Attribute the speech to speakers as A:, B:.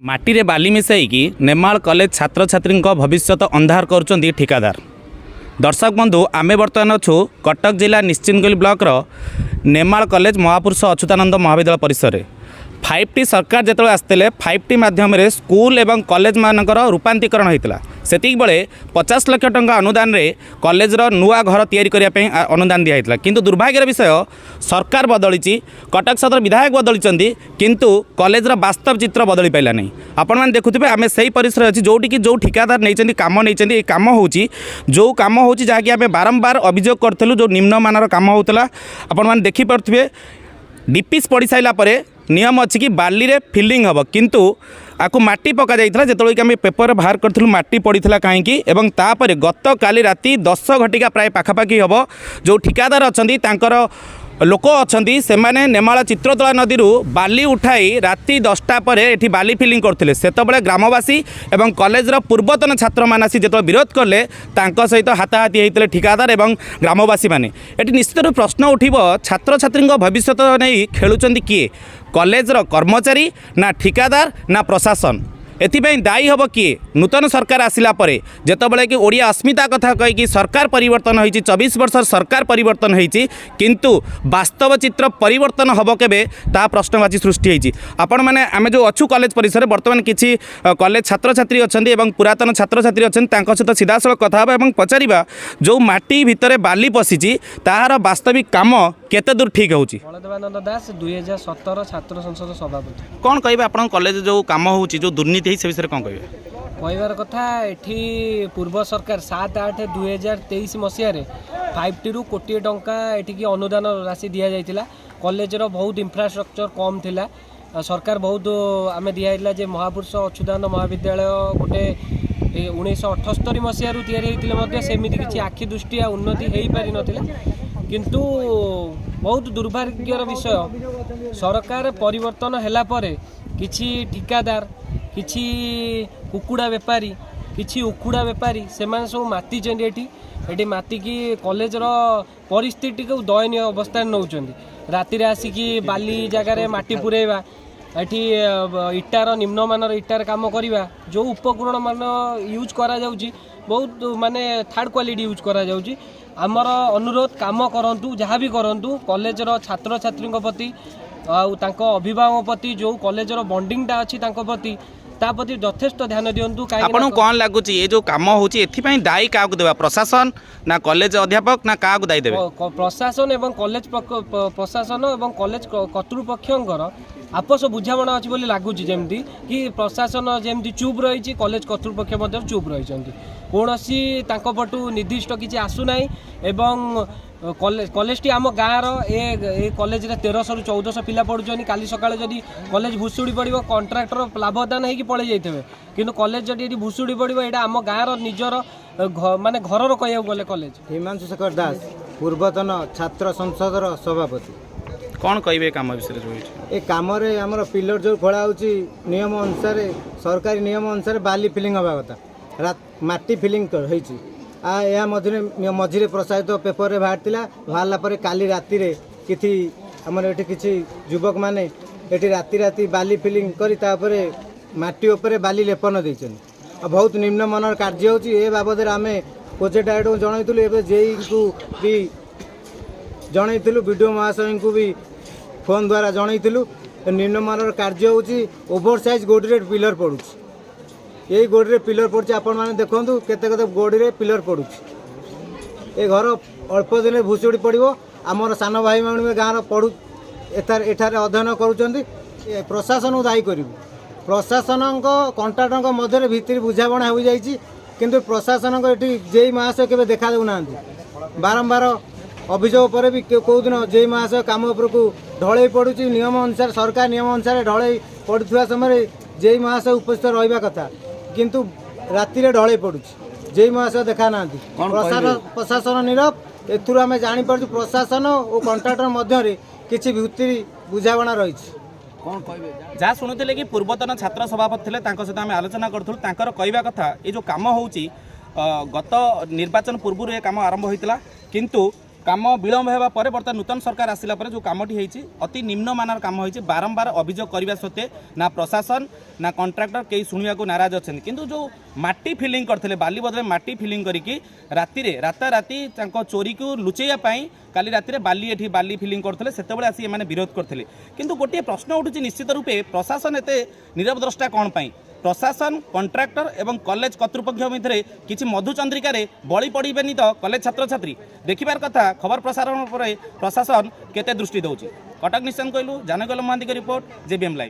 A: माटी बाली मिसाइकी नेमाल कॉलेज छात्र छात्री भविष्य अंधार कर ठिकादार। दर्शक बंधु आमे बर्तमान अच्छु कटक जिला निश्चितगोली ब्लॉक नेमाल कॉलेज महापुरुष अच्युतानंद महाविद्यालय परिसर 5T सरकार जिते आसते 5T माध्यम स्कूल एवं कॉलेज मानकर रूपांतरीकरण होता से 50 लाख टंका अनुदान रे कॉलेजर नुआ घर तैयारी करने अनुदान दिखाई किंतु दुर्भाग्यर विषय सरकार बदली कटक सदर विधायक बदली किंतु कॉलेजर वास्तव चित्र बदली पाइला नहीं। आपण मैंने देखुए आम से परिसर अच्छी जोटी कि जो ठिकादार नहीं काम नहीं काम हो जो काम हो जहाँकि आम बारंबार अभियोग करूँ जो निम्नमानर काम होता आपण मैंने देखिपे डीपीस पढ़ी सारापर नियम अच्छी कि बाली रे फिलिंग हम किंतु आपको माटी पका जाइए जो कि आम पेपर बाहर करूँ माटी पड़ता कहीं एवं तापर गत काली राति 10 घटिका प्राय पाखापाखि हम जो ठिकादार अच्छा लोक अच्छा से नेमाल चित्रतोला नदी बाली उठाई राति 10टा पर एठी बाली फिलिंग करते से ग्रामवासी एवं कॉलेजर पूर्वतन छात्र मैंने आसी जो विरोध कले सहित हाथाहाथी होते ठिकादार एवं ग्रामवासी मैंने ये निश्चित प्रश्न उठब छात्र छात्री भविष्य नहीं खेलुंट किए कॉलेजर कर्मचारी ना ठिकादार ना प्रशासन एथिपाई दायी हम किए नूतन सरकार आसिला परे जेतबेले कि ओडिया अस्मिता कथा कहीकि सरकार परिवर्तन होईची 24 वर्ष सरकार परिवर्तन होईची किंतु वास्तव चित्र परिवर्तन हम केबे ता प्रश्नवाची सृष्टि होईची। आपण माने आमे जो अच्छु कॉलेज परिसर वर्तमान किछि कॉलेज छात्र छात्री अछंती एवं पुरातन छात्र छात्री अछंती तांको सहित सीधासळख कथा हेबा एवं पचारिबा जो माटी भितरे बाली पसिची ताहार वास्तविक काम केते दूर ठीक होउची।
B: बलदेवानंद दास 2017 छात्र संसद सभापति
A: कोन कहबे आपण कॉलेज जो काम होउची जो दुर्नीति से विषय कौन कहे
B: कहबार कथा एठी पूर्व सरकार 7/8/2023 मसीह 5T रु कोटी टंका एठी अनुदान राशि दि जाइतिला कॉलेजर बहुत इंफ्रास्ट्रक्चर कम थिला सरकार बहुत आम दिखाइला जे महापुरुष अच्युतानंद महाविद्यालय गोटे 1978 मसीह या सेमती किसी आखि दृष्टि उन्नति हो पारि नथिला किंतु बहुत दुर्भाग्यर विषय सरकार परिवर्तन हैला परे किछि ठिकादार किछि कुकुड़ा बेपारी किछि उकुड़ा बेपारी से सब माति एटी माति की कॉलेजर परिस्थिति को दयनीय अवस्था नौकरी राति आसिकी बाली जगार माटी पुरेवा एटी इटार निम्नमानर इटार काम करवा जो उपकरण मान यूज करा जाउची बहुत माने थर्ड क्वालिटी यूज करा जाउची। आमर अनुरोध काम करंतु जहाँ भी करंतु कॉलेजर छात्र छात्री प्रति अभिभावक प्रति जो कॉलेजर बॉन्डिंगटा अच्छी प्रति ताप्रति यथेष्ट ध्यान दिंतु।
A: आपन कौन लगुच ये जो काम होची एथिपाई दायी क्या देवा प्रशासन ना कॉलेज अध्यापक ना क्या दायी देवे
B: प्रशासन एवं कॉलेज प्रशासन एवं कॉलेज कर्तृपक्षर आपस बुझाणा अच्छी बोली लगुच जमती कि प्रशासन जमती चुप रही कॉलेज कर्तृपक्ष चुप रही कौन सी पटु निर्दिष्ट किसी आसुना एवं कॉलेज टी आम गाँव ए कॉलेज 1300 ରୁ 1400 पिला पढ़ुं काली सकाଳେ जदि कॉलेज भुशुड़ी पड़ो कंट्राक्टर लाभदान होगी पड़े जाइए किंतु कॉलेज जदि ये भुशुड़ी पड़ो यहाँ आम गाँव निजर माने घर कह गले कॉलेज।
C: हिमांशु शेखर दास पूर्वतन छात्र संसदर सभापति
A: कौन कहे काम विषय
C: ए कम आमर पिलर जो खोला होची नियम अनुसार सरकारी नियम अनुसार बाली फिलिंग हवा कथा माटी फिलिंग होईची या मझे प्रसारित पेपर रे बाहर पर काली राति रे किछि हमर एठी किछि युवक माने एठी राति राति बाली फिलिंग करी तापरे माटी उपरे बाली लेपन दैछन बहुत निम्नमानर कार्य होची ए बाबद आमे प्रोजेक्ट डायरेक्टर जणाइतलु एबे जेई को भी जणाइतलु वीडियो महाशय को भी फोन द्वारा जणाइतलु निम्नमानर कार्य होची ओवर साइज गोडरे पिलर पड़ुची यही गोड़ी पिलर पड़े आपण मैंने देखूँ केते केते गोड़ी पिलर पड़ू ए घर अल्प दिन भुशुड़ी पड़ो आमर सान भाई मैंने गाँव पढ़ू एठार अध्ययन करुँच प्रशासन को दायी करूँ प्रशासन कंट्राक्टर मध्य भितर बुझाणा हो जाइए किंतु प्रशासन ये जेई महाशय के देखा देना बारंबार अभियोग पर भी कौ दिन जेई महाशय काम उपरकू ढल पड़ुची नियम अनुसार सरकार नियम अनुसार ढल पड़ुवा समय जेई महाशय उपस्थित रहा कथा किंतु राति ढल पड़ुची जेई महाशय देखा ना प्रशासन नीरव एथुर आम जापर प्रशासन और कंट्राक्टर मध्य किसी भित्री बुझाणा रही
A: जहाँ शुणुते कि पूर्वतन छात्र सभापति थे सहित आम आलोचना करूँ कहवा कथा ये जो कम हो गत निर्वाचन पूर्व ये कम आरंभ होता किंतु কাম বিলম্ব হওয়া পরে বর্তমান নূতন সরকার আসলা পরে যে কামটি হয়েছে অতি নিম্নমানর কাম হয়েছে বারম্বার অভিযোগ করা সত্ত্বে না প্রশাসন না কন্ট্রাক্টর কেই শুণা নারাজ অনেক কিন্তু যে মাটি ফিলিং করতে বালি বদলে মাটি ফিলিং করি রাতে রাতারাতি চোরি को लुचेया काली राति बाली एठी बाली फिलिंग करते सेतबे आसी एमाने विरोध करते किंतु गोटे प्रश्न उठुची निश्चित रूपे प्रशासन एते नीरव द्रष्टा कौन पाई प्रशासन कॉन्ट्रैक्टर एवं कॉलेज कर्तृपक्ष मध्य किसी मधुचंद्रिकार बड़ी पड़ेनि तो कॉलेज छात्र छात्री देखिबार कथा खबर प्रसारण पर प्रशासन केते दृष्टि दौची कटक निश्चन कहलु जानगल महांती रिपोर्ट जेबीएम लाइव।